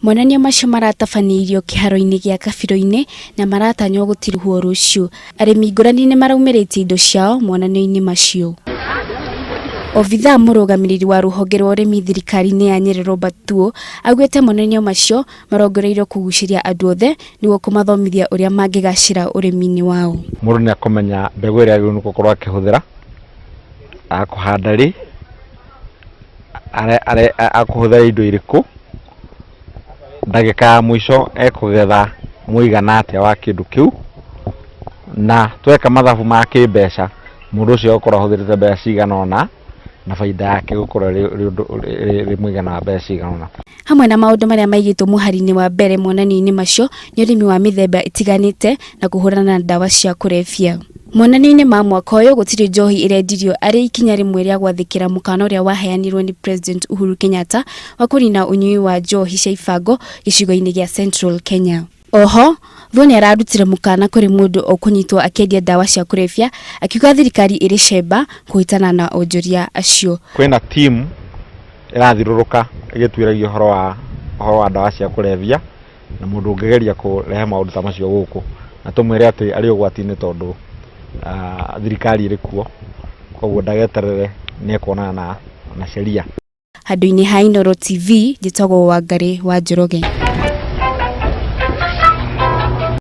Monanio macio maratabanĩirio kĩharo-inĩ gĩa Kabiro-inĩ na maratanywo gũtirihwo rũciũ. Arĩmi ngũrani nĩ maraumĩrĩtie indo ciao monanio-inĩ macio. Obithaa mũrũgamĩrĩri wa rũhonge rwa ũrĩmi thirikari-inĩ ya Nyeri Robert Tuo augĩte monanio macio marongoreirio kũgucĩria andũ othe nĩguo kũmathomithia ũrĩa mangĩgacĩra ũrĩmi-inĩ wao. Mũndũ nĩ akomenya mbegũ ĩrĩa agĩrĩirwo gũkorwo akĩhũthĩra akũhanda rĩ, akũhũthĩra indo irĩkũ, ndagĩka ya mũico ekũgetha mũigana atĩa wa kĩndũ kĩu, na tweka mathabu ma kĩmbeca mũndũ ũcio gũkorwo ahũthĩrĩte mbeca cigana ũna na baida yake gũkorwo ĩrĩ mũigana wa mbeca cigana ũna. Hamwe na maũndũ marĩa maigĩtwo mũhari-inĩ wa mbere monanio-inĩ macio nĩ ũrĩmi wa mĩthemba ĩtiganĩte na kũhũrana na ndawa cia kũrebia. Monanio-inĩ ma mwaka ũyũ gũtirĩ njohi ĩrendirio arĩ ikinya rĩmwe rĩa gwathĩkĩra mũkana ũrĩa waheanirwo nĩ President Uhuru Kenyatta wa kũnina ũnyui wa njohi cia ibango gĩcigo-inĩ gĩa Central Kenya. Oho, Thuo nĩ ararutire mũkana kũrĩ mũndũ ũkũnyitwo akĩendia ndawa cia kũrebia, akiuga thirikari ĩrĩ cemba kũhĩtana na onjoria acio. Kwĩna team ĩrathirũrũka ĩgĩtuĩragia ũhoro wa ndawa cia kũrebia na mũndũ ũngĩgeria kũrehe maũndũ ta macio gũkũ, na tũmwĩre atĩ arĩ ũgwati-inĩ tondũ thirikari ĩrĩ kuo, koguo ndageterere nĩ ekuonana na sheria. Handũ-inĩ ha Inooro TV, njĩtagwo Wangari wa Njoroge.